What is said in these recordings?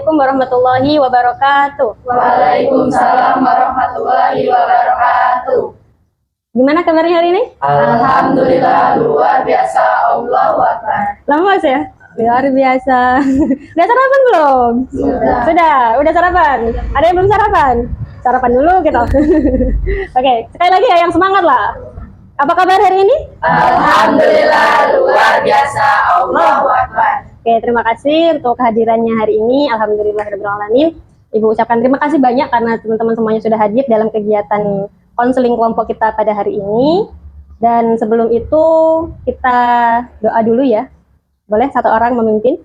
Assalamualaikum warahmatullahi wabarakatuh. Waalaikumsalam warahmatullahi wabarakatuh. Gimana kabarnya hari ini? Alhamdulillah luar biasa. Allahu Akbar. Lama ya? Luar biasa. Udah sarapan belum? Udah sarapan? Ada yang belum sarapan? Sarapan dulu gitu. Oke, sekali lagi ya yang semangat lah. Apa kabar hari ini? Alhamdulillah luar biasa. Allahu Akbar. Oke, terima kasih untuk kehadirannya hari ini. Alhamdulillahirrahmanirrahim. Ibu ucapkan terima kasih banyak karena teman-teman semuanya sudah hadir dalam kegiatan konseling kelompok kita pada hari ini. Dan sebelum itu kita doa dulu ya. Boleh satu orang memimpin?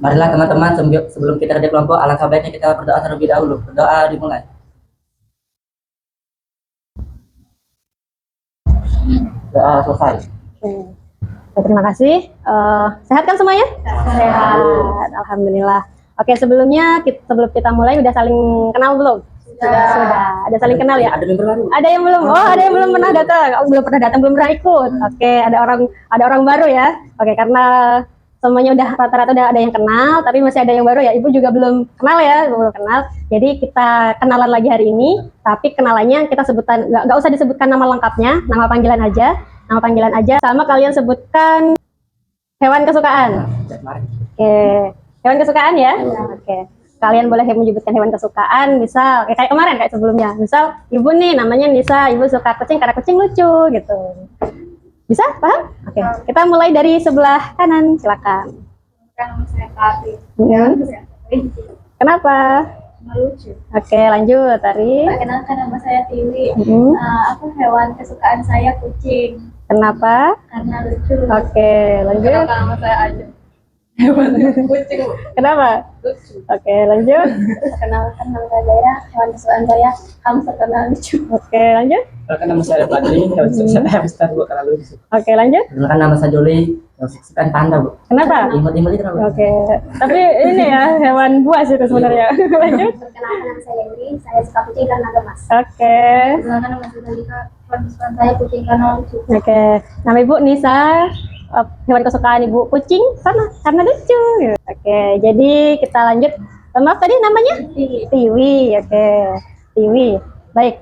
Marilah teman-teman, sebelum kita kerja kelompok, alangkah baiknya kita berdoa terlebih dahulu. Berdoa dimulai. Doa selesai. Terima kasih. Sehat kan semuanya? Sehat. Alhamdulillah. Oke, sebelum kita mulai udah saling kenal belum? Sudah. Ada saling kenal ya? Ada yang baru. Ada yang belum. Oh, ada yang belum pernah datang. Oh, belum pernah datang, belum pernah ikut. Oke, ada orang baru ya. Oke, karena semuanya udah rata-rata udah ada yang kenal, tapi masih ada yang baru ya. Ibu juga belum kenal ya, belum kenal. Jadi kita kenalan lagi hari ini, tapi kenalannya kita sebutkan nggak usah disebutkan nama lengkapnya, nama panggilan aja. Nama panggilan aja. Sama kalian sebutkan hewan kesukaan. Oke, hewan kesukaan ya. Oke. Kalian boleh menyebutkan hewan kesukaan, misal kayak kemarin, kayak sebelumnya. Misal, ibu nih namanya Nisa, ibu suka kucing karena kucing lucu gitu. Bisa? Paham? Oke. Kita mulai dari sebelah kanan, silakan. Nama saya Tari. Kenapa? Lucu. Oke, lanjut, Tari. Perkenalkan, nama saya Tiwi. Aku hewan kesukaan saya kucing. Kenapa? Karena lucu. Oke, lanjut. Nama saya Ajeng. Hewan kucing. Kenapa? Lucu. Oke, lanjut. Perkenalkan, nama saya hewan kesukaan saya hamster karena lucu. Oke, lanjut. Perkenalkan nama saya Fadli, hewan kesukaan saya hamster Bu, karena lucu. Oke, lanjut. Perkenalkan nama saya Joli, hewan kesukaan panda Bu. Kenapa? Imut-imut itu kenapa? Oke, tapi ini ya hewan buas itu sebenarnya. Lanjut. Perkenalkan, nama saya Indri. Saya suka kucing karena gemas. Oke. Perkenalkan, nama saya Dalika. Hewan kesukaan saya kucing karena lucu. Oke. Nama Ibu Nisa. Hewan kesukaan Ibu kucing karena lucu. Oke, jadi kita lanjut. Maaf tadi namanya? Tiwi. Oke. Tiwi. Baik.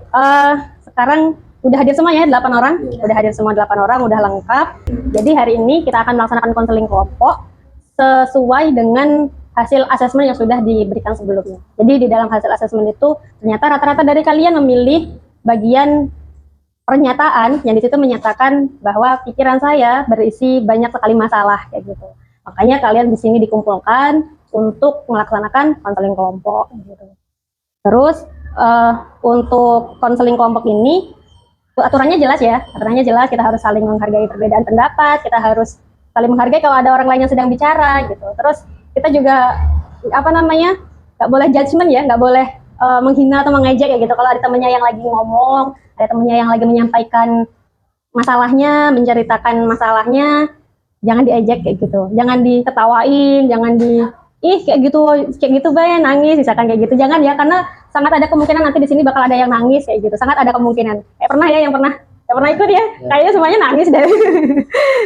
Sekarang udah hadir semua ya 8 orang. Udah hadir semua 8 orang, udah lengkap. Jadi hari ini kita akan melaksanakan konseling kelompok sesuai dengan hasil asesmen yang sudah diberikan sebelumnya. Jadi di dalam hasil asesmen itu ternyata rata-rata dari kalian memilih bagian pernyataan yang di situ menyatakan bahwa pikiran saya berisi banyak sekali masalah kayak gitu. Makanya kalian di sini dikumpulkan untuk melaksanakan konseling kelompok gitu. Terus untuk konseling kelompok ini aturannya jelas ya. Aturannya jelas, kita harus saling menghargai perbedaan pendapat, kita harus saling menghargai kalau ada orang lain yang sedang bicara gitu. Terus kita juga nggak boleh judgement ya, nggak boleh menghina atau mengejek ya gitu. Kalau ada temennya yang lagi ngomong, ada temennya yang lagi menyampaikan masalahnya, menceritakan masalahnya, jangan diejek kayak gitu, jangan diketawain, jangan kayak gitu bay nangis misalkan kayak gitu, jangan ya, karena sangat ada kemungkinan nanti di sini bakal ada yang nangis kayak gitu, sangat ada kemungkinan. Pernah ya yang pernah ikut ya, kayaknya semuanya nangis deh.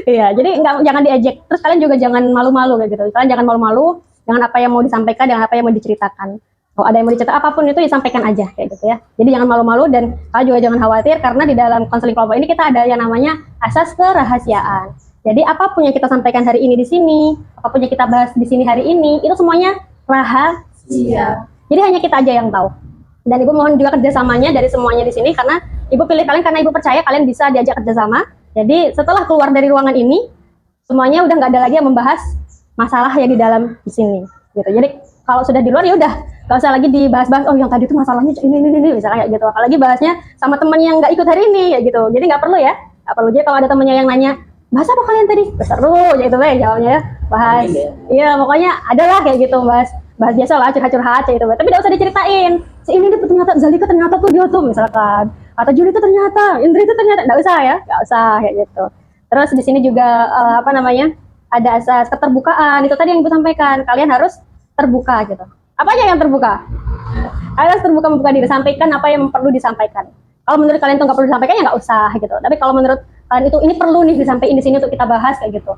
Iya, jadi jangan diejek. Terus kalian juga jangan malu-malu kayak gitu, kalian jangan malu-malu dengan apa yang mau disampaikan, dengan apa yang mau diceritakan. Kalau ada yang mau diceritakan apapun itu disampaikan aja kayak gitu ya. Jadi jangan malu-malu dan kalian juga jangan khawatir karena di dalam konseling kelompok ini kita ada yang namanya asas kerahasiaan. Jadi apapun yang kita sampaikan hari ini di sini, apapun yang kita bahas di sini hari ini, itu semuanya rahasia. Jadi hanya kita aja yang tahu. Dan Ibu mohon juga kerjasamanya dari semuanya di sini karena Ibu pilih kalian karena Ibu percaya kalian bisa diajak kerjasama. Jadi setelah keluar dari ruangan ini, semuanya udah nggak ada lagi yang membahas masalah yang di dalam di sini. Gitu. Jadi kalau sudah di luar ya udah nggak usah lagi dibahas-bahas. Oh yang tadi itu masalahnya ini misalnya kayak gitu. Apalagi bahasnya sama temen yang nggak ikut hari ini ya gitu. Jadi nggak perlu ya. Nggak perlu. Jadi kalau ada temennya yang nanya bahas apa kalian tadi? Seru gitu jawabnya ya. Bahas. Iya pokoknya adalah kayak gitu bahas biasa lah curhat-curhat gitu. Tapi nggak usah diceritain. Si ini tuh ternyata Zalika ternyata tuh dia tuh misalkan. Atau Juli itu ternyata, Indri itu ternyata, nggak usah ya, nggak usah kayak gitu. Terus di sini juga ada asas keterbukaan. Itu tadi yang Ibu sampaikan. Kalian harus terbuka gitu. Apa aja yang terbuka? Kalian harus terbuka membuka diri, sampaikan apa yang perlu disampaikan. Kalau menurut kalian itu nggak perlu disampaikan ya nggak usah gitu. Tapi kalau menurut kalian itu ini perlu nih disampaikan di sini untuk kita bahas kayak gitu.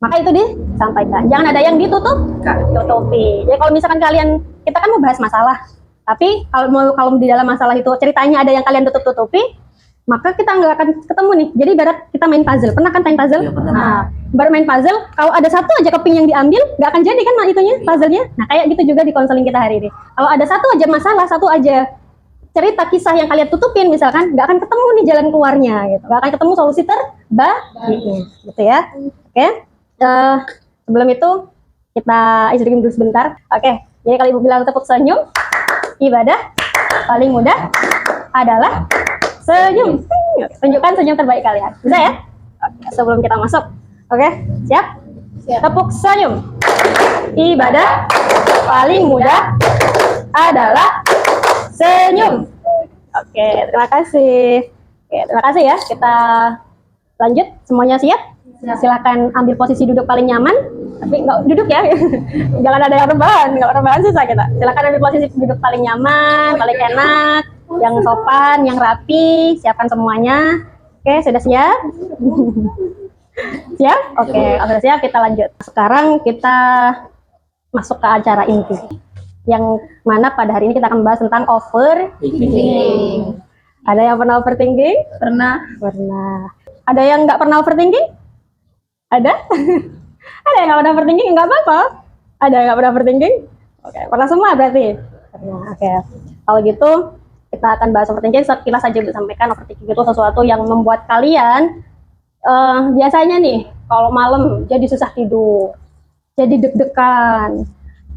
Maka itu disampaikan. Jangan ada yang tutupi. Jadi kalau misalkan kita kan mau bahas masalah, tapi kalau di dalam masalah itu ceritanya ada yang kalian tutupi, maka kita nggak akan ketemu nih. Jadi ibarat kita main puzzle. Pernah kan main puzzle? Iya, pernah. Nah, baru main puzzle, kalau ada satu aja keping yang diambil, nggak akan jadi kan itunya puzzle-nya. Nah, kayak gitu juga di konseling kita hari ini. Kalau ada satu aja masalah, satu aja cerita kisah yang kalian tutupin misalkan, nggak akan ketemu nih jalan keluarnya gitu. Nggak akan ketemu solusi terbaik gitu ya. Oke. Sebelum itu kita istirahat dulu sebentar. Oke. Jadi kalau Ibu bilang tepuk senyum, ibadah paling mudah adalah senyum. Tunjukkan senyum terbaik kalian. Bisa ya? Oke, sebelum kita masuk. Oke, siap? Tepuk senyum. Ibadah paling mudah adalah senyum. Oke, terima kasih. Oke, terima kasih ya. Kita lanjut. Semuanya siap? Silahkan ambil posisi duduk paling nyaman. Tapi nggak duduk ya. Jangan ada yang rebahan. Nggak rebahan susah kita. Silahkan ambil posisi duduk paling nyaman, paling enak, yang sopan, yang rapi. Siapkan semuanya. Oke, sudah siap? Siap? Oke, sudah siap. Kita lanjut. Sekarang kita masuk ke acara inti. Yang mana pada hari ini kita akan bahas tentang overthinking. Ada yang pernah overthinking? Pernah. Pernah. Ada yang nggak pernah overthinking? Ada? Ada yang nggak pernah overthinking? Nggak apa-apa. Ada yang nggak pernah overthinking? Oke, pernah semua berarti? Pernah. Oke. Kalau gitu kita akan bahas overthinking. Sekilas saja disampaikan, overthinking itu sesuatu yang membuat kalian biasanya nih kalau malam jadi susah tidur, jadi deg-degan,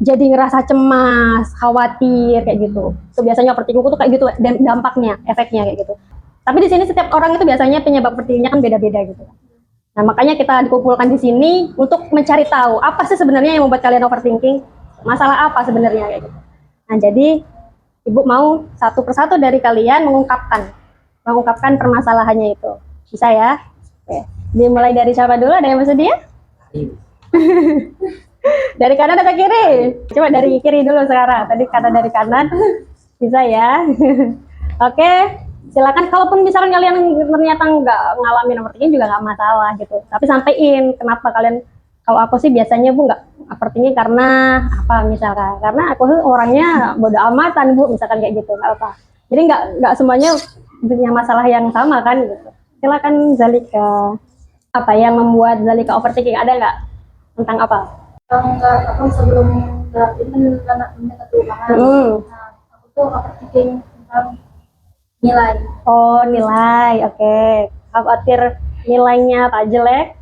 jadi ngerasa cemas, khawatir kayak gitu. Itu biasanya overthinking itu kayak gitu dampaknya, efeknya kayak gitu. Tapi di sini setiap orang itu biasanya penyebab overthinkingnya kan beda-beda gitu. Nah, makanya kita dikumpulkan di sini untuk mencari tahu apa sih sebenarnya yang membuat kalian overthinking, masalah apa sebenarnya kayak gitu. Nah, jadi Ibu mau satu persatu dari kalian mengungkapkan permasalahannya itu. Bisa ya? Oke. Dimulai dari siapa dulu? Ada yang bersedia? Dari kanan atau kiri? Coba dari kiri dulu sekarang. Tadi kata dari kanan. Bisa ya? Oke, silakan. Kalaupun misalkan kalian ternyata nggak ngalamin overthinking juga nggak masalah gitu. Tapi sampein kenapa kalian. Kalau aku sih biasanya Bu nggak overthinking karena apa misalkan? Karena aku orangnya bodo amatan Bu, misalkan kayak gitu nggak apa. Jadi nggak semuanya punya masalah yang sama kan gitu. Silakan Zalika. Apa yang membuat Zalika overthinking? Ada nggak? Tentang apa? Enggak, aku sebelum ini kan punya keturunan. Nah, aku tuh overthinking tentang nilai. Oh, nilai. Oke. Khawatir nilainya apa jelek?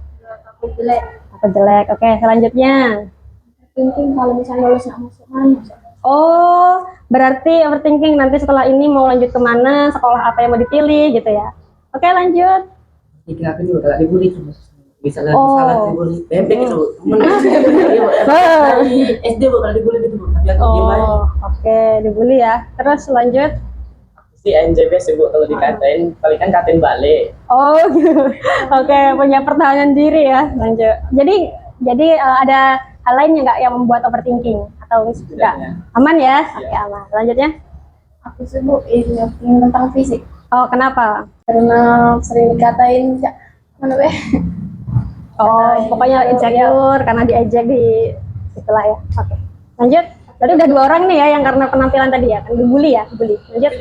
Aku jelek. Apa jelek? Oke, selanjutnya. Overthinking kalau misalnya lulus nggak masuk mana? Oh, berarti overthinking nanti setelah ini mau lanjut kemana, sekolah apa yang mau dipilih gitu ya. Oke, lanjut. Itu aku juga kalau dibully terus. Bisa lagi Oh. salah dibully. Bebek itu. Temen SD bakal dibully gitu. Tapi aku diem aja. Oh, oke, dibully ya. Terus lanjut. Si NJB sibuk kalau dikatain, paling kan katain balik. Oh, oke, punya pertahanan diri ya. Lanjut. Jadi ada hal lainnya nggak yang membuat overthinking atau enggak? Aman ya? Oke, aman. Selanjutnya. Aku sibuk tentang fisik Oh, kenapa? karena sering dikatain mana weh. Oh, pokoknya insecure karena diejek di itulah ya. Oke. Lanjut. Tadi udah 2 orang nih ya yang karena penampilan tadi ya, kan dibully ya, bully. Lanjut.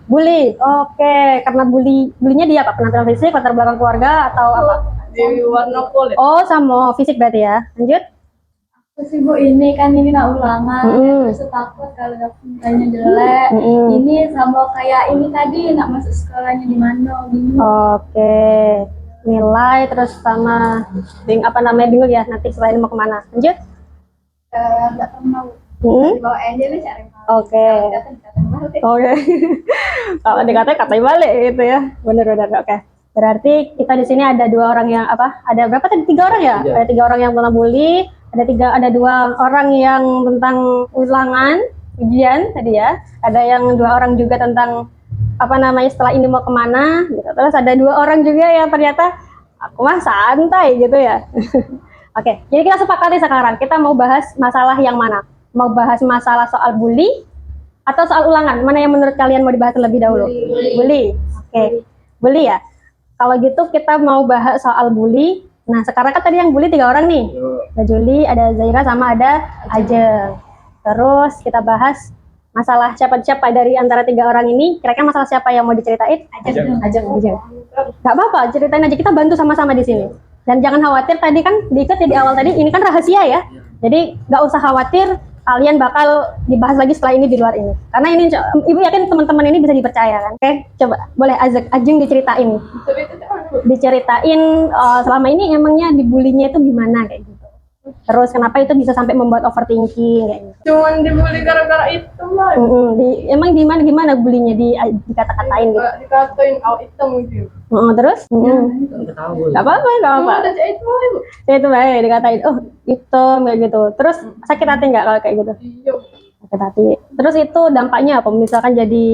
Bully. Oke, karena bulinya dia apa? Penampilan fisik, latar belakang keluarga atau apa? Di warna kulit. Oh, sama fisik berarti ya. Lanjut. Aku sibuk ini nak ulangan. Terus takut kalau dapet nilainya jelek. Ini sama kayak ini tadi nak masuk sekolahnya di mana bingung. Oke. Nilai terus sama apa namanya bingung ya nanti setelah ini mau kemana. Lanjut. Nggak pernah bawa aja nih cari Oke. Oke. Kalau dikatain katain balik gitu ya. Benar-benar. Oke. Berarti kita di sini ada 2 orang yang apa? Ada berapa tadi? 3 orang ya? Ada 3 orang yang pernah bully. Ada 2 orang yang tentang ulangan ujian tadi ya. Ada yang 2 orang juga tentang apa namanya setelah ini mau kemana. Gitu. Terus ada 2 orang juga yang ternyata aku mah santai gitu ya. Oke. Jadi kita sepakati sekarang kita mau bahas masalah yang mana? Mau bahas masalah soal bully atau soal ulangan? Mana yang menurut kalian mau dibahas terlebih dahulu? Bully. Oke. Bully ya. Kalau gitu kita mau bahas soal bully. Nah, sekarang kan tadi yang bully 3 orang nih. Ada Juli, ada Zaira, sama ada Ajeng. Terus kita bahas masalah siapa dari antara 3 orang ini. Kira-kira masalah siapa yang mau diceritain? Ajeng. Gak apa-apa, ceritain aja. Kita bantu sama-sama di sini. Dan jangan khawatir, tadi kan diikat ya di awal tadi, ini kan rahasia ya. Jadi gak usah khawatir, kalian bakal dibahas lagi setelah ini di luar ini. Karena ini, Ibu yakin teman-teman ini bisa dipercaya kan? Oke, coba boleh Ajeng diceritain. Diceritain selama ini emangnya dibulinya itu gimana kayak gitu. Terus kenapa itu bisa sampai membuat overthinking kayak gitu. Cuman dibully gara-gara itu lah. Emang gimana bulinya dikata-katain gitu. Dikatain kau hitam gitu. Terus? Nggak tahu. Gak apa-apa, gak apa-apa. Ya itu baik dikatain, oh hitam kayak gitu. Terus sakit hati nggak kalau kayak gitu? Iya. Sakit hati. Terus itu dampaknya apa? Misalkan jadi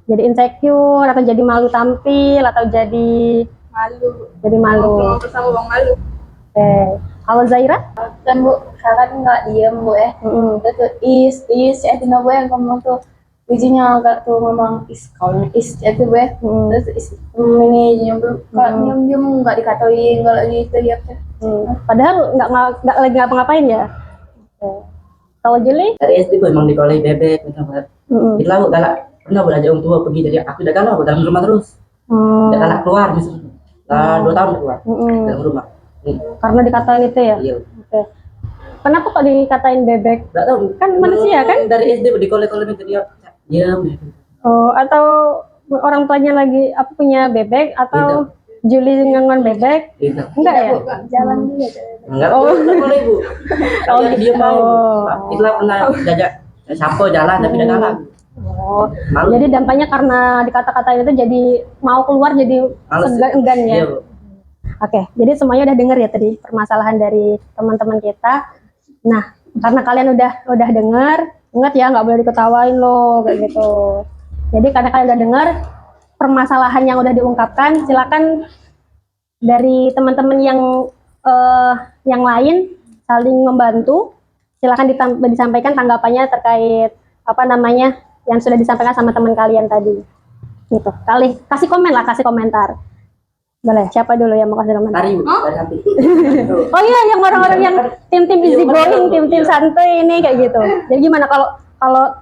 insecure atau jadi malu tampil atau jadi malu. Mau bersama Bang Malu. Oke. Kalau Zaira? Kan Bu, sekarang nggak diem Bu ya. Itu tuh tina Bu yang ngomong tuh ujinya agak tuh ngomong kalau itu Bu ya. Terus ini diem nggak dikatain kalau gitu ya. Padahal nggak lagi ngapa-ngapain ya. Oke. Kalau Juli? Dari SD gue emang dikolehi bebek, misalnya. Itu lah galak. Pernah gue ajak orang tua pergi, jadi aku udah galau dalam rumah terus. Udah galak keluar misalnya. 2 tahun keluar dalam rumah. Karena dikatain itu ya? Iya. Oke. Kenapa kok dikatain bebek? Nggak tahu. Kan manusia kan? Dari SD dikolehi itu dia diam. Oh, atau orang tuanya lagi punya bebek atau Juli ngangon bebek? Gitu. Enggak ya? Jalan dia. Enggak boleh Bu. Oh, Dia gitu. mau. Itulah pernah jajak sampo jalan tapi udah galak. Oh, Malu. jadi dampaknya karena dikata-katain itu jadi mau keluar jadi Males. enggan ya? Iya, Bu. Oke, jadi semuanya udah denger ya tadi permasalahan dari teman-teman kita. Nah, karena kalian udah denger, ingat ya nggak boleh diketawain loh kayak gitu. Jadi karena kalian udah denger permasalahan yang udah diungkapkan, silakan dari teman-teman yang lain saling membantu. Silakan disampaikan tanggapannya terkait yang sudah disampaikan sama teman kalian tadi. Gitu. Kasih komentar. Boleh, siapa dulu yang mau kasih komentar? Tari Bu, dari hati. Oh iya, yang orang-orang yang tim-tim easy going, tim-tim santai ini kayak gitu. Jadi gimana kalau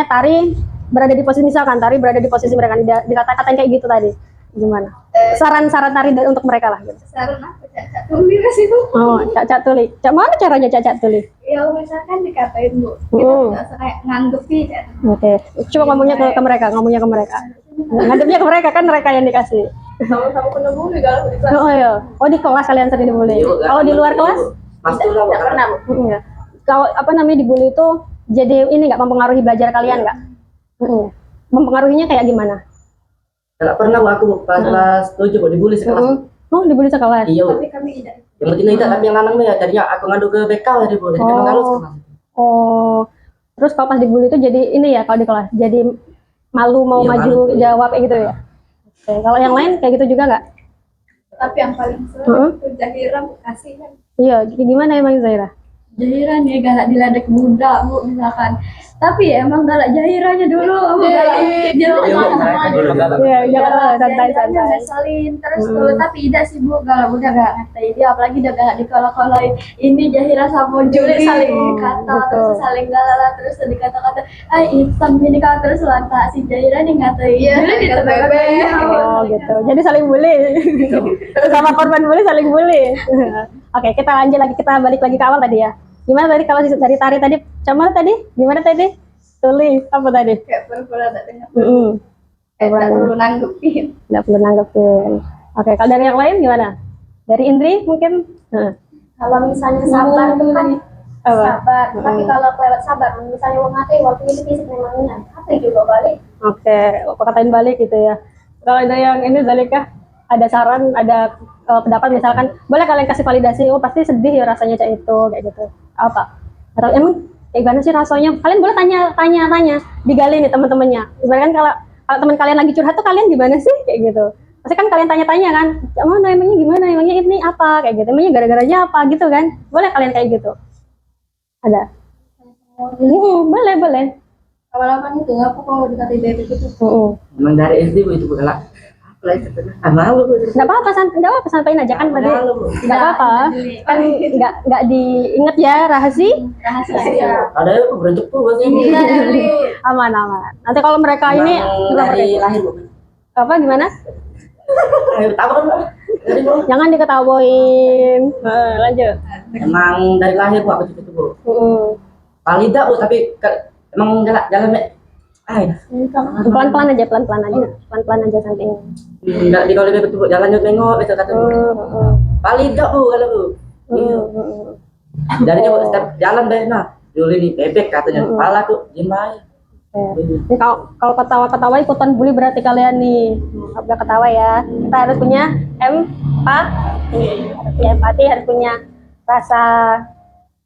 Tari berada di posisi mereka dikata-katain kayak gitu tadi? Gimana? Saran-saran Tari untuk mereka lah gitu. Saran apa? Cacat tulis kasih Bu. Oh, cacat tuli. Mana caranya cacat tuli? Ya misalkan dikatain Bu, kita nggak usah kayak nganggepin ya. Oke. Coba ngomongnya ke mereka. Ngadepnya ke mereka kan mereka yang dikasih. Sama-sama kena bully kalau di kelas. Oh iya. Oh di kelas kalian sering dibully. Kalau di luar kelas? Pasti lah. Nggak pernah Bu. Iya. Kalau dibully itu jadi ini nggak mempengaruhi belajar kalian nggak? Mempengaruhinya kayak gimana? Nggak pernah Bu, aku pas kelas 7 Bu dibully sekelas. Oh dibully sekelas? Iya Bu. Tapi kami tidak. Yang betina tidak, tapi yang lanang ya tadinya aku ngadu ke BK ya Bu. Jadi memang halus kelas. Oh. Terus kalau pas dibully itu jadi ini ya kalau di kelas jadi malu mau Iya, maju malu. jawab kayak gitu ya? Oke. Kalau yang lain kayak gitu juga nggak? Tapi yang paling sering itu Zahira Bu kasih kan. Iya. Gimana emang Zaira? Jahira nih galak diledek budak Bu misalkan. Tapi ya emang galak Jahiranya dulu Bu galak. Iya, jangan santai-santai. Ngeselin terus tuh, tapi tidak sih Bu galak budak gak ngatain dia, apalagi dia galak dikala-kalain. Ini Jahira sama Juli saling kata terus saling galak terus dikata-kata, hitam ini kan terus lantak si Jahira nih ngatain. Juli ditebak-tebak. Oh gitu. Jadi saling bully. Sama korban bully saling bully. Oke, kita lanjut lagi. Kita balik lagi ke awal tadi ya. Gimana tadi kalau dari Tari tadi? Gimana tadi? Tuli apa tadi? Kayak pura-pura tak dengar. Nggak Perlu nanggepin. perlu nanggepin. Oke, kalau dari yang lain gimana? Dari Indri mungkin? Kalau misalnya sabar tuh kan sabar, tapi kalau kelewat sabar, misalnya mau ngatain waktu itu fisik memangnya, apa juga balik. Oke, katain balik gitu ya. Kalau ada yang ini Zalika, ada saran, ada pendapat misalkan, boleh kalian kasih validasi, oh pasti sedih ya rasanya kayak itu, kayak gitu. Apa? Atau emang kayak gimana sih rasanya? Kalian boleh tanya, digali nih teman-temannya. Misalkan kalau teman kalian lagi curhat tuh kalian gimana sih? Kayak gitu. Pasti kan kalian tanya-tanya kan, mana emangnya gimana, emangnya ini apa, kayak gitu, emangnya gara-garanya apa gitu kan? Boleh kalian kayak gitu? Ada? Boleh. Awal-awalnya tuh aku kalau dikatain bebek itu. Memang dari SD Bu itu Bu galak. Malu Bu. Nggak apa-apa, sampaiin aja kan tadi. Malu Bu. Nggak apa-apa, kan nggak diinget ya Rahasia. Ada ya berantuk tuh buat ini. aman. Nanti kalau mereka ini Emang dari lahir Bu. apa gimana? Lahir tahu kan Bu? Dari Bu. Jangan diketawain. Lanjut. Emang dari lahir Bu aku cucu Bu. Palida Bu tapi emang jalan Pelan-pelan aja samping. enggak di kalau betul Bu jalan nengok itu kata Bu. Palida Bu kalau Bu. Dari Bu setiap jalan deh nah. Dulu ini bebek katanya. Kepala tuh gimana? Ini kalau ketawa ikutan bully berarti kalian nih. Nggak boleh ketawa ya. Kita harus punya empati, harus punya rasa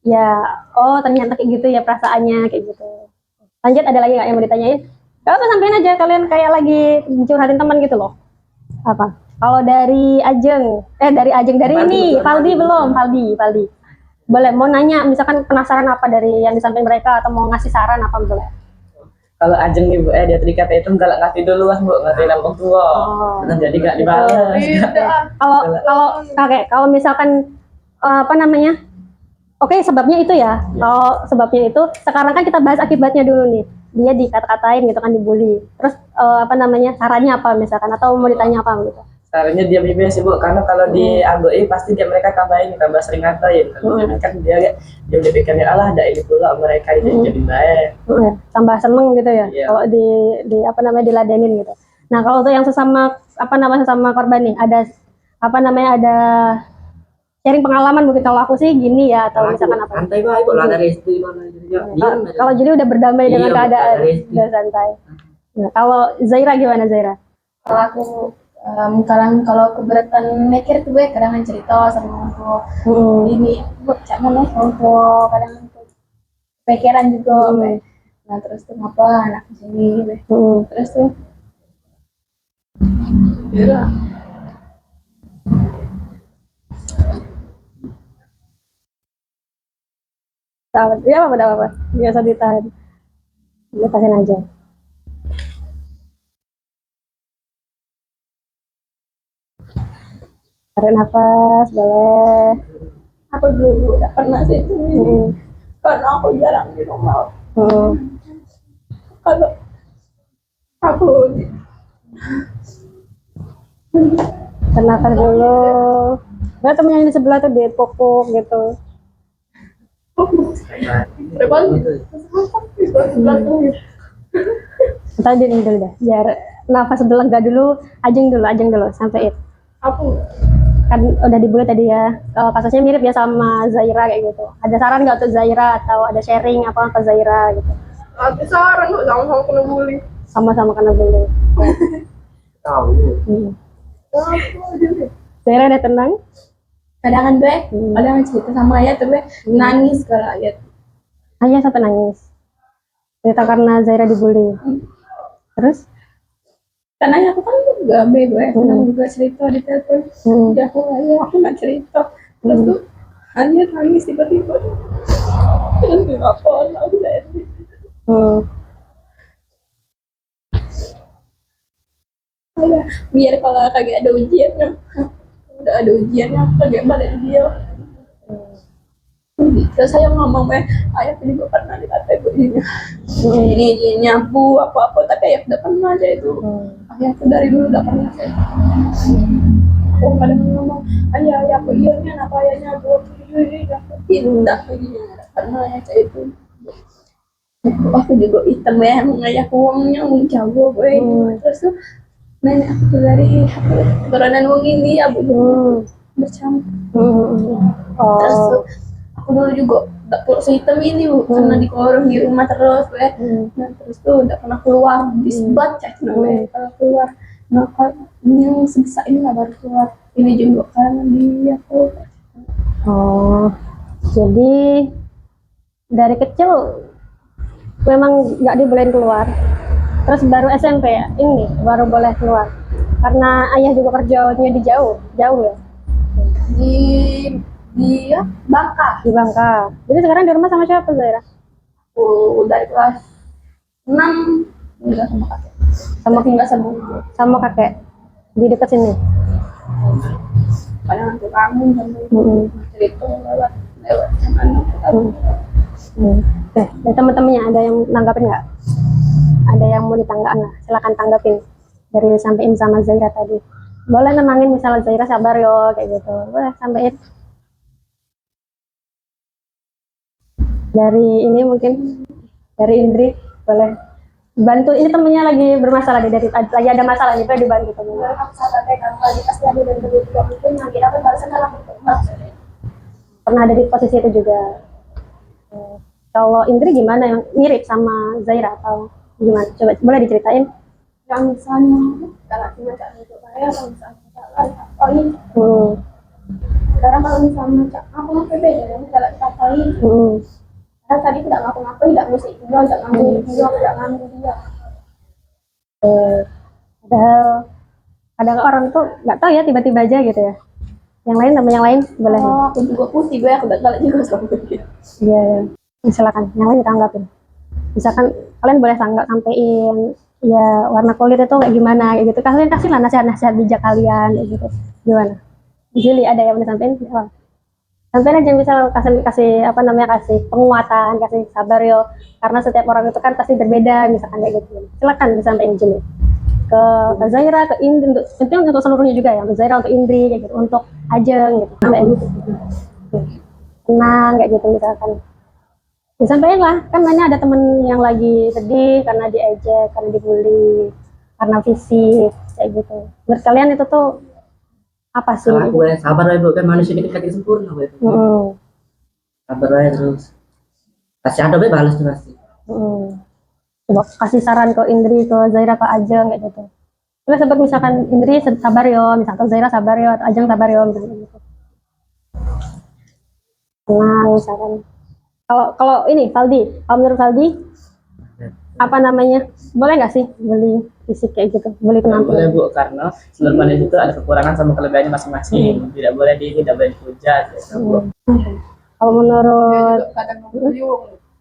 ya. Oh ternyata kayak gitu ya perasaannya kayak gitu. Lanjut, ada lagi nggak yang mau ditanyain? Gak apa, sampein aja kalian kayak lagi curhatin teman gitu loh. Apa? Kalau dari Ajeng ini Valdi belum. Valdi. Boleh mau nanya, misalkan penasaran apa dari yang disampaikan mereka atau mau ngasih saran apa boleh? Kalau Ajeng ibu dia tadi kata itu nggak ngasih duluan Bu, ngasih orang tua. Jadi nggak dibalas. Kalau misalkan apa namanya? Oke, sebabnya itu ya. Kalau sebabnya itu, sekarang kan kita bahas akibatnya dulu nih. Dia dikata-katain gitu kan, dibully. Terus apa namanya? Sarannya apa misalkan, atau mau ditanya apa gitu? Caranya dia bimbing sih Bu, karena kalau di AGOI pasti mereka tambah sering ngatain. Kan dia pikirnya Allah ada ini pula mereka itu jadi baik. Tambah seneng gitu ya. Iya. Kalau di apa namanya diladenin gitu. Nah kalau untuk yang sesama korban nih, ada apa namanya ada sharing pengalaman mungkin. Kalau aku sih gini ya, atau misalkan apa? Santai Pak, ibu lah dari istri mana Kalau jadi udah berdamai dengan keadaan, dari istri. udah santai. Nah, kalau Zaira gimana Zaira? Kalau aku kalau keberatan mikir tuh gue kadang cerita sama aku ini bu cak mana untuk kadang untuk pikiran juga gue. Nah terus tuh ngapa anak di sini gue. Terus tuh Ya apa? Biasa ditahan. Lepasin aja. Tarik nafas, boleh. aku dulu udah pernah sih karena aku jarang di rumah. Kalau aku Tarik nafas dulu. Nah, temen yang di sebelah tuh dipukul gitu. Ntar dia dulu dah. Biar nafas lega dulu. Ajeng dulu sampai aku kan udah dibully tadi ya. Kalau kasusnya mirip ya sama Zaira kayak gitu. Ada saran nggak untuk Zaira atau ada sharing apa ke Zaira gitu? ada saran kok sama-sama kena bully. Sama-sama kena bully. Tahu. Zaira udah tenang? Kadang gue kadang cerita sama ayah tuh gue nangis kalau ayah Ayah sampai nangis. Cerita karena Zaira dibully. Terus? karena ayah aku kan gabe gue kadang juga cerita di telepon. Ya aku nggak cerita. Terus tuh ayah nangis tiba-tiba. Terus gue apa aku sedih. Biar kalau kagak ada ujiannya udah ada ujiannya kagak balik dia. Terus saya ngomong ayah juga pernah dikata ibunya ini nyabu apa tapi ayah udah pernah aja itu. Ayah tuh dari dulu udah pernah saya. Aku kadang ngomong ayah aku iya apa ayah nyabu ini pindah udah pernah ya saya itu. Aku juga hitam ya emang ayahku uangnya jago gue. Terus tuh nenek aku tuh dari turunan uang ini ya bu bercampur. Terus tuh aku dulu juga gak perlu sehitam ini bu karena dikurung di rumah terus gue. Nah terus tuh udah pernah keluar disbat cek gue kalau keluar. Nah kalau ini yang sebesar ini gak baru keluar ini juga karena dia tuh. Oh, jadi dari kecil memang nggak dibolehin keluar. Terus baru SMP ya, ini baru boleh keluar. Karena ayah juga kerjanya di jauh ya. Di Bangka. Di Bangka. Jadi sekarang di rumah sama siapa Zaira? Dari kelas 6 enggak sama kakek. Sama kakek. di dekat sini. Kadang aku kangen sama ibu. Mm-mm. Cerita lewat mana. Oke, dari teman-temannya ada yang nanggapin nggak? Ada yang mau ditanggapi nggak? Silakan tanggapin dari sampein sama Zaira tadi. Boleh nenangin misalnya Zaira sabar yo kayak gitu. Boleh sampein. Dari ini mungkin dari Indri boleh bantu. Ini temennya lagi bermasalah nih, lagi ada masalah nih, boleh dibantu temennya. Aku sabar deh kan lagi pasti ada dan juga mungkin nanti dapat balasan dalam bentuk emas. Pernah ada di posisi itu juga. Kalau Indri gimana, yang mirip sama Zaira atau gimana? Coba boleh diceritain. Yang misalnya kalau cuma cak untuk saya, kalau misalnya cak lain, oh ini sekarang kalau misalnya cak aku ngapain beda, kalau cak lain, karena tadi tidak ngapa-ngapain, tidak musik dia, tidak ngambil dia, tidak ngambil dia. Padahal kadang orang tuh nggak tahu ya, tiba-tiba aja gitu ya. Yang lain, temen yang lain boleh. Oh, aku juga putih, gue aku balik juga sama dia. Iya, ya. Silakan. Yang lain ditanggapin. Misalkan kalian boleh sampein ya warna kulit itu kayak gimana kayak gitu. Kalian kasih lah nasihat-nasihat bijak kalian kayak gitu. Gimana? Juli ada yang mau disampaikan? Oh. Sampai aja misal kasih apa namanya, kasih penguatan, kasih sabar yo. Karena setiap orang itu kan pasti berbeda, misalkan kayak gitu. Silakan disampaikan Juli. Ke Zaira, ke Indri, untuk seluruhnya juga ya. Untuk Zaira, untuk Indri kayak gitu, untuk Ajeng gitu. Sampai gitu. Tenang kayak gitu misalkan. Disampaikan lah, kan mana ada temen yang lagi sedih karena diejek, karena dibully, karena fisik kayak gitu. Menurut kalian itu tuh apa sih? Kalau aku sabar lah ibu, kan manusia ini kan sempurna bu. Sabar aja terus. Kasih ada be balas tuh pasti. Coba kasih saran ke Indri, ke Zaira, ke Ajeng kayak gitu. Terus sempat misalkan Indri sabar yo, misalkan Zaira sabar yo, atau Ajeng sabar yo, misalkan gitu. Tenang misalkan. Kalau ini Valdi, kalau menurut Valdi apa namanya, boleh nggak sih beli fisik kayak gitu, beli Boleh penampilan? bu, karena seluruh manusia itu ada kekurangan sama kelebihannya masing-masing. Tidak boleh dihujat. Ya, Bu. Kalau menurut Kadang ngomong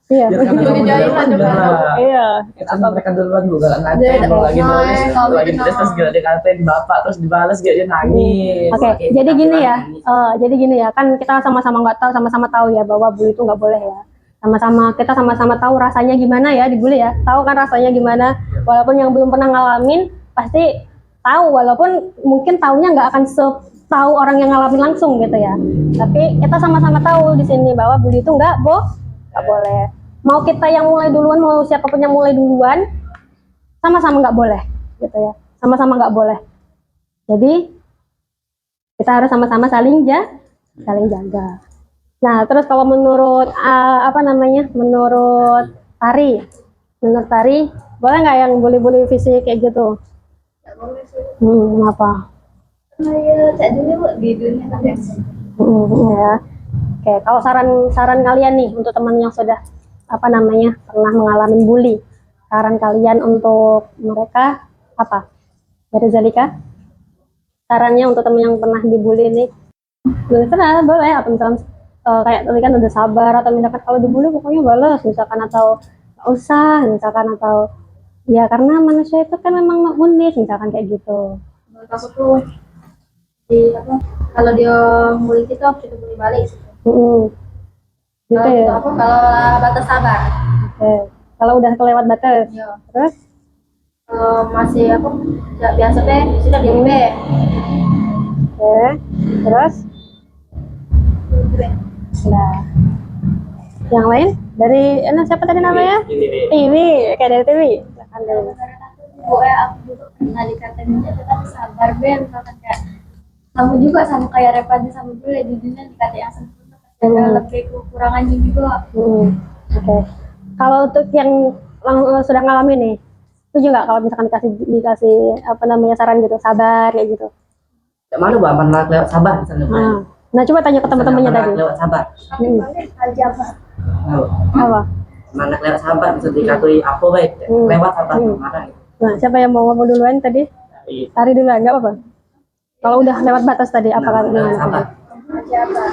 iya, Biar karena kamu Dijailin duluan, aja, bener. iya, Kan mereka duluan bu, kalau nanti Iya, mau lagi iya, nulis, iya, lagi iya. nulis terus gak dikatain bapak terus dibalas gak dia nangis. Oke, Oke, jadi kita gini ya, pulang. jadi gini ya, kan kita sama-sama nggak tahu, sama-sama tahu ya bahwa bully itu nggak boleh ya. Kita sama-sama tahu rasanya gimana ya dibully ya, tahu kan rasanya gimana. Walaupun yang belum pernah ngalamin pasti tahu, walaupun mungkin taunya nggak akan tahu orang yang ngalamin langsung gitu ya. Tapi kita sama-sama tahu di sini bahwa bully itu nggak boleh. Mau kita yang mulai duluan, mau siapapun yang mulai duluan, sama-sama nggak boleh gitu ya, sama-sama nggak boleh. Jadi kita harus sama-sama saling jaga. Nah, terus kalau menurut apa namanya, menurut Tari, boleh nggak yang bully fisik kayak gitu? Nggak boleh sih. Kenapa? Kayak cak dulu Bu, di dunia ada. Ya. Oke, kalau saran kalian nih untuk teman yang sudah apa namanya pernah mengalami bully, saran kalian untuk mereka apa? Dari Zalika, sarannya untuk teman yang pernah dibully nih, boleh apa misalkan kayak tadi kan udah sabar, atau misalkan kalau dibully pokoknya balas misalkan, atau nggak usah misalkan, atau ya karena manusia itu kan memang unik misalkan kayak gitu. Menurut aku tuh kalau dia bully kita bully balik. Gitu Kalau ya. apa kalau batas sabar. Oke. Kalau udah kelewat batas, Iya. terus Masih apa? Ya, biasa deh, sudah diem deh. oke, terus nah, yang lain dari siapa tadi namanya? Ini. TV, kayak dari TV. Silakan dulu. Pokoknya aku dulu pernah dikatain dia tetap sabar Ben, misalkan kayak kamu juga sama kayak Revani sama Jule di dunia dikata yang sempurna, ada lebih kekurangannya juga. Oke. Kalau untuk yang sudah ngalamin nih, setuju nggak kalau misalkan dikasih apa namanya saran gitu, sabar kayak gitu? Yang mana bu, aman lah lewat sabar misalnya. Nah, coba tanya ke teman-temannya tadi. Lewat sabar. Tapi balik aja Pak. Apa? Mana lewat sabar bisa dikatui apa baik. Lewat sabar marah. Nah, siapa yang mau ngomong duluan tadi? Tari duluan, nggak apa-apa. Kalau udah lewat batas tadi, apa kata Lewat sabar. Aja Pak.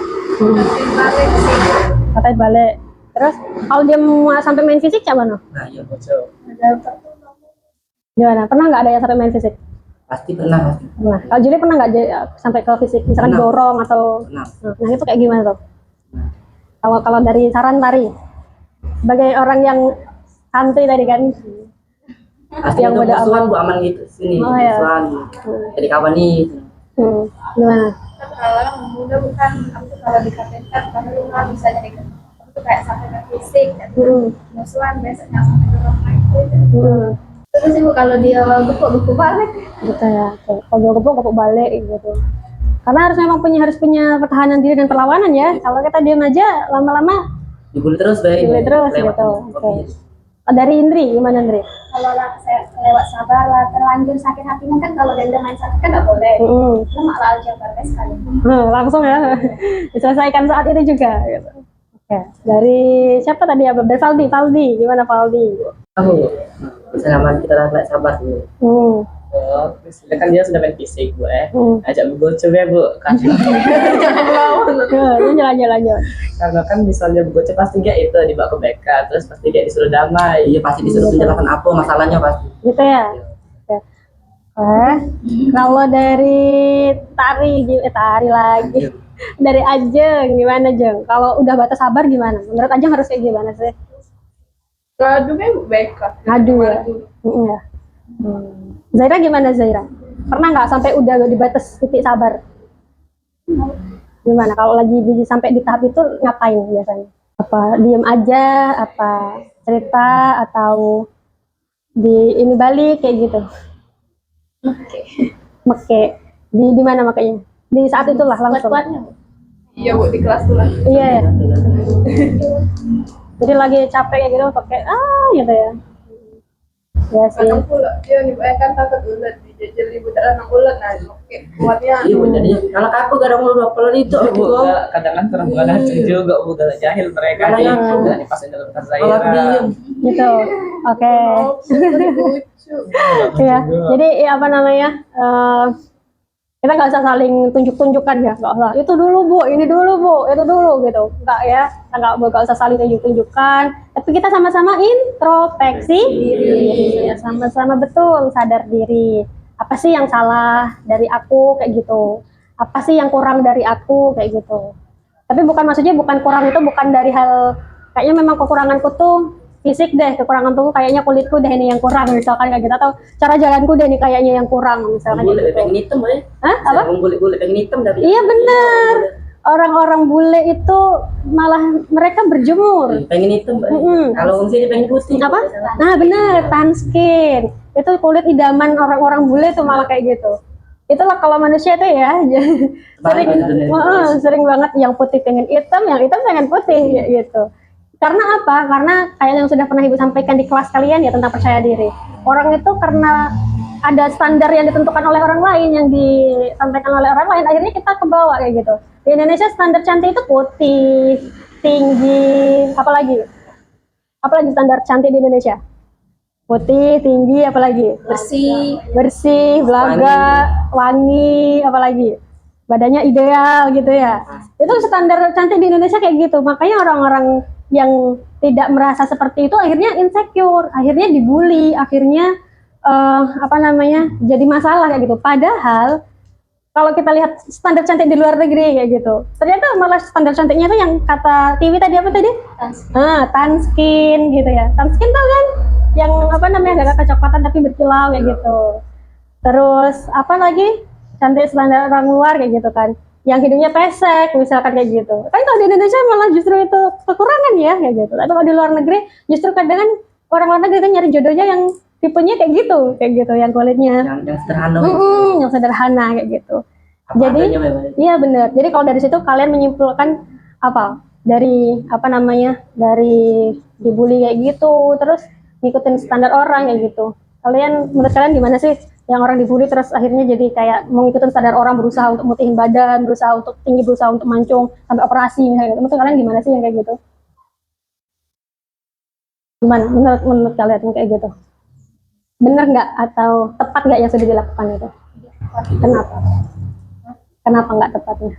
Balik sih. Katanya balik. Terus kalau dia mau sampai main fisik, coba no? Nah iya. Ada Pak. Gimana? Pernah nggak ada yang sampai main fisik? Pasti pernah, pasti Nah, kalau Juli pernah nggak sampai ke fisik, misalkan Pernah. dorong atau pernah. nah itu kayak gimana tuh? Kalau kalau dari saran Tari, sebagai orang yang santai tadi kan, Pasti yang itu udah musuhan Bu aman gitu sini, Oh, ya. musuhan. Jadi kawan nih. Gimana? Kalau muda bukan aku kalau dikatakan karena rumah misalnya nih aku kayak sampai ke fisik musuhan biasanya sampai ke rumah itu terus ibu kalau dia gepuk balik Gitu ya. Kalau gepuk balik gitu. Karena harus punya pertahanan diri dan perlawanan ya. Kalau kita diam aja, lama-lama Dibully terus baik. dibully terus gitu. Oke. Dari Indri, gimana Indri? kalau saya lewat sabar lah terlanjur sakit hatinya kan kalau dia main sakit kan nggak boleh itu malah aljabar sekali Langsung ya, diselesaikan saat itu juga. Gitu. Oke. Dari siapa tadi ya? Dari Valdi, gimana Valdi? Aku selama kita lagi sabar dulu. Oh, sudah kan dia sudah main fisik Bu ajak Bu coba Bu kasih Lanjut. karena kan misalnya Bu Goce pasti dia itu dibawa ke BK terus pasti dia disuruh damai. Iya pasti disuruh menjelaskan apa masalahnya pasti. Gitu ya. Oke. Kalau dari Tari lagi. Dari Ajeng, gimana Jeng? Kalau udah batas sabar gimana? Menurut Ajeng harus kayak gimana sih? Aduhnya baik lah. Ngadu ya. Iya. Zaira gimana Zaira? Pernah nggak sampai udah di batas titik sabar? Gimana? Kalau lagi sampai di tahap itu ngapain biasanya? Apa diem aja? Apa cerita atau ini balik kayak gitu? Meke. Di mana makanya? Di saat itulah langsung. Iya Bu di kelas tuh lah. Iya. Jadi lagi capek kayak gitu pakai gitu ya. Ya sih. Kadang pula dia nih kan takut ulat dijajal ibu dalam ulat nah oke kuatnya. Iya Bu jadi kalau aku garang lu kalau itu Bu aku kadang kan perempuan acung juga Bu gak jahil mereka nih nggak dipasin dalam tas kalau aku diem. Zaira. Gitu. Oke. Lucu. Iya. Jadi apa namanya? Kita nggak usah saling tunjuk-tunjukkan ya, nggak usah. Itu dulu Bu, ini dulu Bu, itu dulu gitu. Nggak ya, kita nggak usah saling tunjuk-tunjukkan. Tapi kita sama-sama introspeksi diri. Ya, sama-sama betul sadar diri. Apa sih yang salah dari aku kayak gitu? Apa sih yang kurang dari aku kayak gitu? Tapi maksudnya bukan kurang itu bukan dari hal kayaknya memang kekuranganku tuh fisik deh, kekurangan tuh kayaknya kulitku deh ini yang kurang misalkan kayak gitu atau cara jalanku deh ini kayaknya yang kurang misalkan Bule kayak gitu. pengen hitam ya. Hah? Apa? Bule pengen hitam tapi. Iya benar. Orang-orang bule itu malah mereka berjemur. Pengen hitam Mbak. Kalau sini pengen putih. Apa? Nah benar, tan skin. Itu kulit idaman orang-orang bule tuh malah kayak gitu. Itulah kalau manusia tuh ya sering banget yang putih pengen hitam, yang hitam pengen putih gitu. Karena apa? Karena kayak yang sudah pernah Ibu sampaikan di kelas kalian ya tentang percaya diri. Orang itu karena ada standar yang ditentukan oleh orang lain, yang disampaikan oleh orang lain, akhirnya kita kebawa kayak gitu. Di Indonesia standar cantik itu putih, tinggi, apalagi standar cantik di Indonesia? Putih, tinggi, apalagi? Bersih, belaga, wangi, apalagi? Badannya ideal gitu ya. Itu standar cantik di Indonesia kayak gitu. Makanya orang-orang yang tidak merasa seperti itu akhirnya insecure, akhirnya dibully, akhirnya jadi masalah kayak gitu. Padahal kalau kita lihat standar cantik di luar negeri kayak gitu, ternyata malah standar cantiknya itu yang kata Tiwi tadi apa tadi? Tan skin gitu ya. Tan skin tau kan? Yang agak kecoklatan tapi berkilau kayak gitu. Terus apa lagi? Cantik standar orang luar kayak gitu kan. Yang hidungnya pesek misalkan kayak gitu. Kan kalau di Indonesia malah justru itu kekurangan ya kayak gitu. Tapi kalau di luar negeri justru kadang kan orang luar negeri kan nyari jodohnya yang tipenya kayak gitu yang kulitnya yang sederhana. Yang sederhana kayak gitu. Jadi iya benar. Jadi kalau dari situ kalian menyimpulkan apa? Dari dari dibully kayak gitu, terus ngikutin standar orang kayak gitu. Menurut kalian gimana sih? Yang orang dibully terus akhirnya jadi kayak mau ngikutin standar orang, berusaha untuk mutihin badan, berusaha untuk tinggi, berusaha untuk mancung sampai operasi misalnya gitu. Menurut kalian gimana sih yang kayak gitu? Gimana menurut kalian yang kayak gitu? Bener nggak atau tepat nggak yang sudah dilakukan itu? Kenapa nggak tepatnya?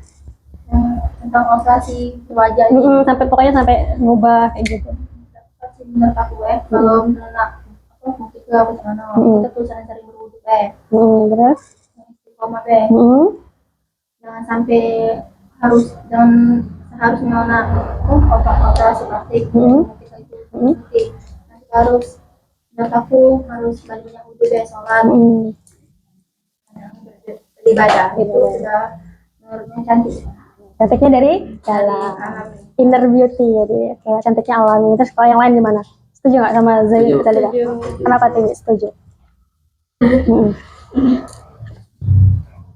tentang operasi wajah Pokoknya sampai ngubah kayak gitu. menurut aku kalau menurut mungkin ke kita tulisan sering berwudhu Terus? Istiqomah be. Jangan sampai jangan seharusnya anak operasi plastik. Kita itu nanti harus aku harus banyak wudhu deh, sholat, beribadah itu sudah menurutnya cantik. Cantiknya dari dalam, inner beauty, jadi kayak cantiknya alami. Terus kalau yang lain gimana? Setuju nggak sama Zalika? Kenapa Tiwi setuju?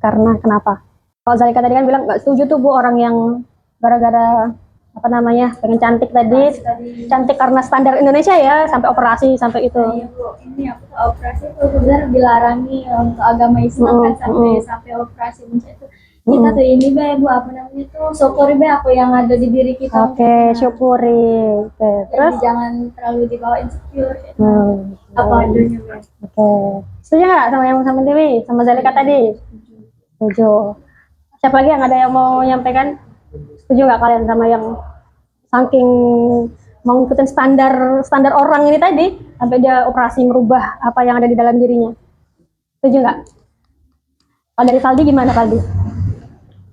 Karena kenapa? Kalau Zalika tadi kan bilang nggak setuju tuh Bu, orang yang gara-gara apa namanya pengen cantik tadi, cantik karena standar Indonesia ya, sampai operasi sampai itu. Iya Bu, ini aku operasi itu benar dilarangi untuk agama Islam kan sampai operasi mencet itu. Kita tuh ini be Bu, apa namanya tuh, syukuri be apa yang ada di diri kita. Oke, syukuri. Terus jangan terlalu dibawa insecure. Apa adanya be. Setuju nggak sama yang sama Dewi, sama Zalika tadi? Setuju. Siapa lagi yang ada yang mau menyampaikan? Setuju nggak kalian sama yang saking mau ngikutin standar orang ini tadi sampai dia operasi merubah apa yang ada di dalam dirinya? Setuju nggak? Kalau dari Kaldi gimana Kaldi?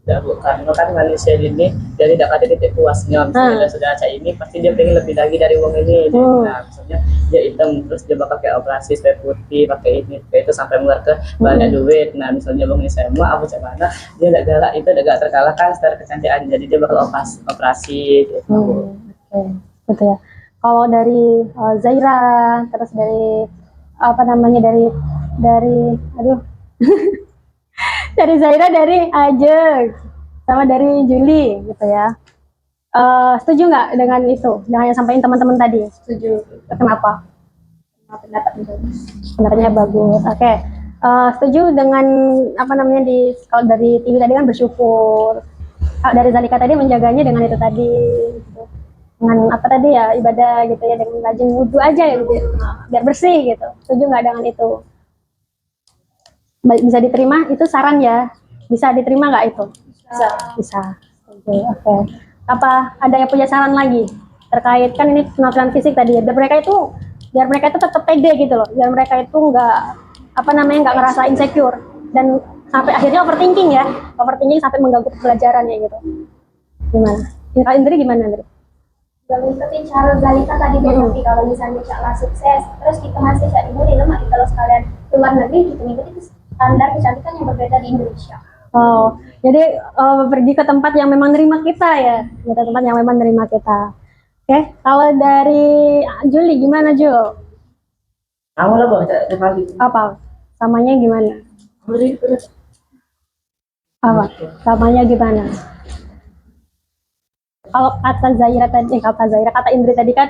Ya Bu, karena kan manusia ini dia tidak ada titik puasnya. Misalnya sudah aca ini pasti dia pengen lebih lagi dari uang ini. Nah misalnya dia hitam terus dia bakal kayak operasi supaya putih, pakai ini kayak itu sampai mengeluar ke banyak duit. Nah misalnya uang ini saya mau apa mana dia tidak galak, itu tidak terkalahkan secara kecantikan, jadi dia bakal operasi gitu. Gitu ya. Kalau dari Zaira, terus dari apa namanya dari aduh dari Zaira, dari Ajeng, sama dari Juli gitu ya. Setuju nggak dengan itu? Dengan yang sampaikan teman-teman tadi? Setuju. Kenapa? Pendapatnya bagus. Oke. Setuju dengan apa namanya kalau dari TV tadi kan bersyukur. Dari Zalika tadi menjaganya dengan itu tadi. Gitu. Dengan apa tadi ya, ibadah gitu ya, dengan rajin wudhu aja ya gitu. Biar bersih gitu. Setuju nggak dengan itu? Bisa diterima itu saran ya? Bisa diterima nggak itu? Bisa. Oke. Apa ada yang punya saran lagi terkait kan ini penampilan fisik tadi ya, biar mereka itu tetap pede gitu loh, biar mereka itu nggak apa namanya nggak ngerasa insecure dan sampai akhirnya overthinking sampai mengganggu pelajaran ya gitu. Gimana? Indri gimana Indri? Gak ngikutin cara Zalika tadi tapi kalau misalnya Caklah sukses terus kita masih cari dibully lemak kita kalau sekalian luar negeri kita ngikutin standar kecantikan yang berbeda di Indonesia. Oh, jadi pergi ke tempat yang memang nerima kita ya, ke tempat yang memang nerima kita. Oke, kalau dari Juli gimana Jul? Awal lah Apa? Samanya gimana? Apa? Samanya gimana? Kalau kata Zaira, kata Indri tadi kan,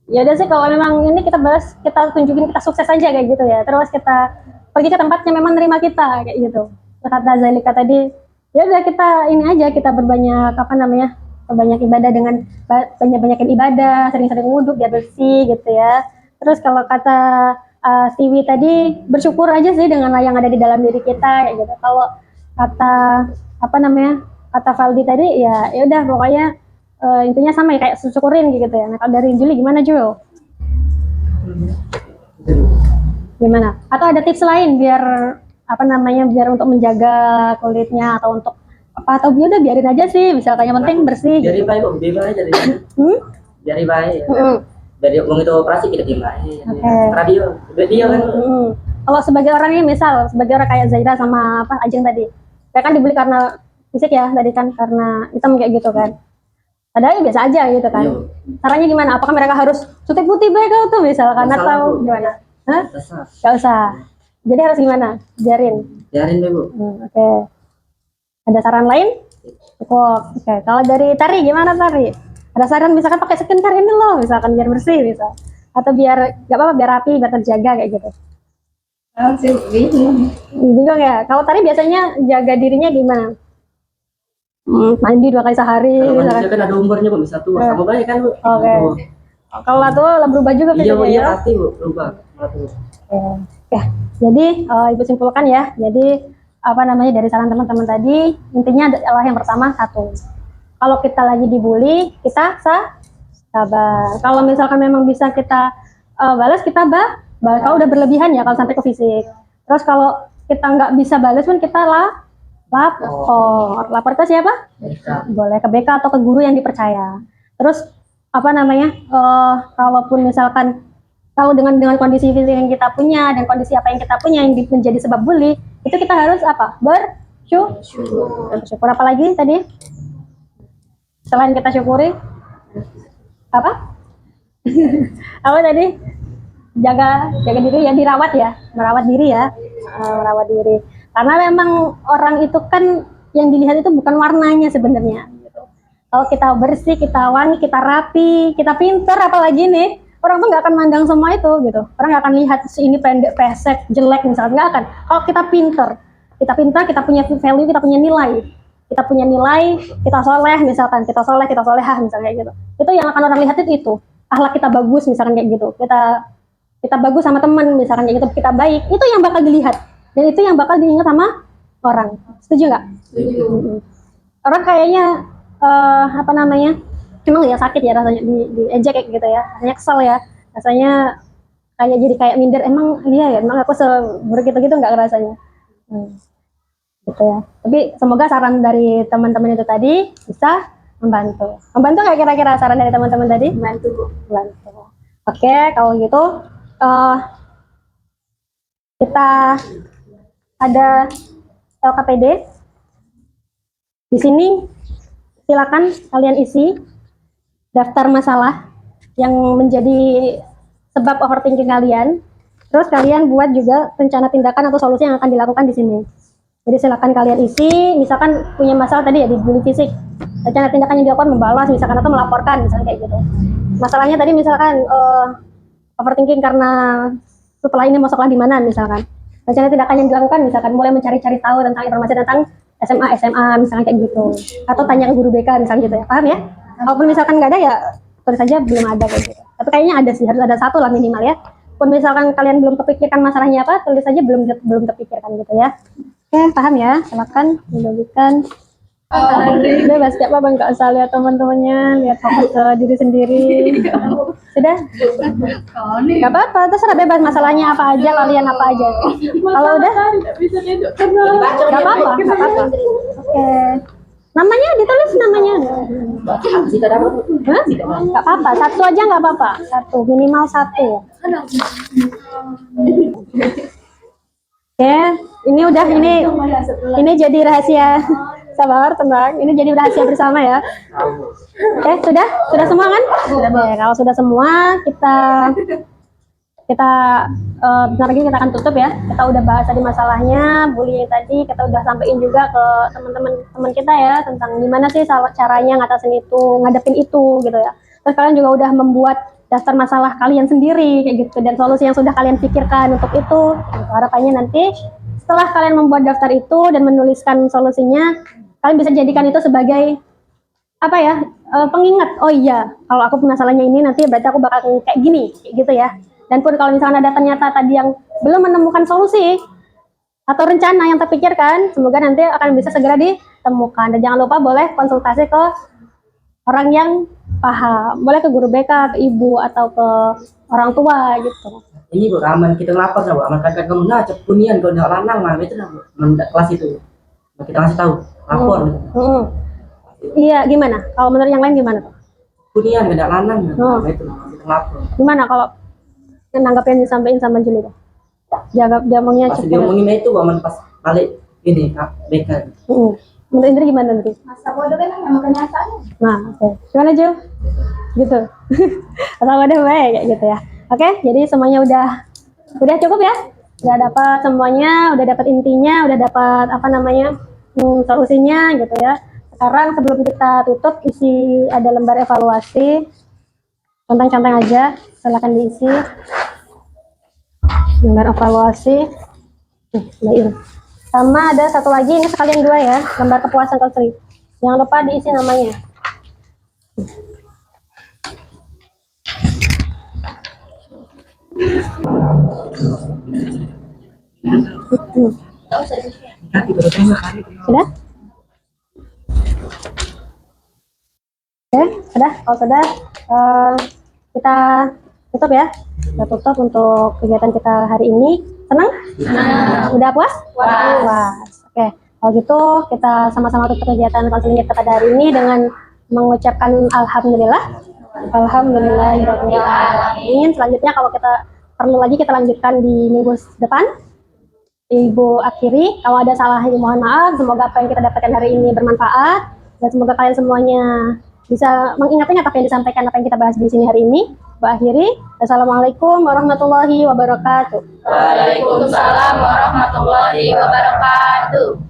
ya udah sih kalau memang ini kita bahas, kita tunjukin kita sukses aja kayak gitu ya. Terus kita pergi ke tempat yang memang nerima kita kayak gitu. Kata Zalika tadi, ya udah kita ini aja, kita berbanyak ibadah dengan banyakin ibadah, sering-sering wudhu biar bersih gitu ya. Terus kalau kata Tiwi tadi, bersyukur aja sih dengan yang ada di dalam diri kita kayak gitu. Kalau kata Valdi tadi ya udah pokoknya intinya sama ya, kayak syukurin gitu ya. Nah kalau dari Juli gimana Jul? Gimana? Atau ada tips lain biar untuk menjaga kulitnya atau udah biarin aja sih, misalkan yang penting bersih. Jadi baik kok, jadi baik. Dari uang itu operasi kita dimarahin. Radio kan. Kalau sebagai orang ini sebagai orang kayak Zaira sama Ajeng tadi, mereka kan dibeli karena fisik ya tadi kan, karena hitam kayak gitu kan. Padahal biasa aja gitu kan. Caranya gimana? Apakah mereka harus suntik putih mereka tuh misalkan atau gimana? Hah? Gak usah. Jadi harus gimana? Biarin Bu. Oke. Ada saran lain? Oke. Kalau dari Tari gimana Tari? Ada saran misalkan pakai skincare ini loh, misalkan biar bersih misal, atau biar nggak apa-apa biar rapi, biar terjaga kayak gitu. Bingung ya. Kalau Tari biasanya jaga dirinya gimana? Mandi 2 kali sehari. Kalau manusia kan ada umurnya Bu, bisa tua sama baik kan Bu. Oke. Kalau tua lah berubah juga fisiknya. Iya pasti Bu, berubah. Ya, jadi Ibu simpulkan ya. Jadi dari saran teman-teman tadi, intinya adalah yang pertama satu. Kalau kita lagi dibully, kita sabar. Kalau misalkan memang bisa kita balas, kita balas. Kalau udah berlebihan ya, kalau sampai ke fisik. Terus kalau kita nggak bisa balas pun kita lapor ke siapa? Boleh ke BK atau ke guru yang dipercaya. Terus apa namanya? Kalaupun misalkan kalau dengan kondisi fisik yang kita punya dan kondisi apa yang kita punya yang menjadi sebab bully, itu kita harus apa? Bersyukur. Apa lagi tadi? Selain kita syukuri, apa? Apa tadi? Jaga diri ya, merawat diri ya, merawat diri. Karena memang orang itu kan yang dilihat itu bukan warnanya sebenarnya. Gitu. Kalau kita bersih, kita wangi, kita rapi, kita pinter, apalagi nih, orang tuh nggak akan mandang semua itu gitu. Orang nggak akan lihat si ini pendek, pesek, jelek misalnya, nggak akan. Kalau kita pinter, kita punya value, kita punya nilai, kita soleh misalkan, kita solehah misalnya kayak gitu. Itu yang akan orang lihat itu. Akhlak kita bagus misalkan kayak gitu. Kita bagus sama teman misalkan kayak gitu, kita baik, itu yang bakal dilihat dan itu yang bakal diingat sama orang. Setuju nggak? Setuju. Orang kayaknya apa namanya, emang ya sakit ya rasanya diejek kayak gitu ya, rasanya kesel ya, rasanya kayak minder, emang aku seburuk gitu nggak rasanya. Gitu ya. Tapi semoga saran dari teman-teman itu tadi bisa membantu nggak kira-kira saran dari teman-teman tadi? Membantu. Oke, kalau gitu kita ada LKPD di sini. Silakan kalian isi daftar masalah yang menjadi sebab overthinking kalian. Terus kalian buat juga rencana tindakan atau solusi yang akan dilakukan di sini. Jadi silakan kalian isi. Misalkan punya masalah tadi ya di bully fisik, rencana tindakan yang dilakukan membalas misalkan atau melaporkan misalkan kayak gitu. Masalahnya tadi misalkan overthinking karena setelah ini mau sekolah di mana misalkan. Rencana tindakan yang dilakukan misalkan mulai mencari-cari tahu tentang informasi tentang SMA misalkan kayak gitu. Atau tanya ke guru BK misalkan gitu ya. Paham ya? Kalaupun misalkan nggak ada ya tulis saja belum ada kayak gitu. Tapi kayaknya ada sih, harus ada satu lah minimal ya. Pun misalkan kalian belum kepikirkan masalahnya apa, tulis saja belum terpikirkan gitu ya. Oke, paham ya? Silakan dibagikan. Bebas gak apa-apa, nggak usah lihat teman-temannya, lihat fokus ke diri sendiri. Sudah? Nggak apa-apa, terserah bebas masalahnya apa aja, kalian apa aja. Kalau udah, nggak apa-apa. Oke. Namanya ditulis namanya. Hah? Nggak apa-apa, satu aja nggak apa-apa. Satu, minimal satu. Oke, ini udah, ini jadi rahasia. Sabar, tenang. Ini jadi rahasia bersama ya. Oke, sudah semua kan? Sudah. Kalau sudah semua, kita bentar lagi kita akan tutup ya. Kita udah bahas tadi masalahnya, bullying tadi. Kita udah sampaikan juga ke teman-teman kita ya tentang gimana sih caranya ngatasin itu, ngadepin itu gitu ya. Terus kalian juga udah membuat daftar masalah kalian sendiri kayak gitu dan solusi yang sudah kalian pikirkan untuk itu. Harapannya nanti setelah kalian membuat daftar itu dan menuliskan solusinya, kalian bisa jadikan itu sebagai apa ya, pengingat. Oh iya, kalau aku masalahnya ini nanti berarti aku bakal kayak gini, kayak gitu ya. Dan pun kalau misalnya ada ternyata tadi yang belum menemukan solusi atau rencana yang terpikirkan, semoga nanti akan bisa segera ditemukan. Dan jangan lupa boleh konsultasi ke orang yang paham, boleh ke guru BK, ke ibu atau ke orang tua gitu. Ini bu, aman kita ngelapor bu, aman kakak kamu nah cepunian kalau nggak lanang mah itu nah kelas itu kita kasih tahu lapor. Iya, gimana? Kalau menurut yang lain gimana tuh? Kunian nggak lanang, itu kita lapor. Gimana kalau nanggap yang disampaikan sama Juli tuh? Dia omongnya pas dia omongin itu aman pas balik ini BK. Menurut Indri gimana nanti? Masa bodoh kan memang kenyataannya. Nah, oke. Gimana Jul? Gitu. Atau ada baik kayak gitu ya. Oke, jadi semuanya udah cukup ya? Udah dapat semuanya, udah dapat intinya, udah dapat apa namanya? Solusinya gitu ya. Sekarang sebelum kita tutup, isi ada lembar evaluasi. Conteng-conteng aja, silakan diisi. Lembar evaluasi. Baik. Sama ada satu lagi, ini sekalian dua ya, lembar kepuasan konsri. Jangan lupa diisi namanya. Sudah? Oke, sudah. Kalau sudah, kita tutup ya. Kita tutup untuk kegiatan kita hari ini. Senang? Udah puas? Puas. Oke. Kalau gitu kita sama-sama tutup kegiatan konseling kita pada hari ini dengan mengucapkan alhamdulillah. Alhamdulillahirabbil alamin. Selanjutnya kalau kita perlu lagi kita lanjutkan di minggu depan. Ibu akhiri, kalau ada salah mohon maaf. Semoga apa yang kita dapatkan hari ini bermanfaat dan semoga kalian semuanya bisa mengingat-ingat apa yang disampaikan, apa yang kita bahas di sini hari ini. Ibu akhiri. Assalamualaikum warahmatullahi wabarakatuh. Waalaikumsalam warahmatullahi wabarakatuh.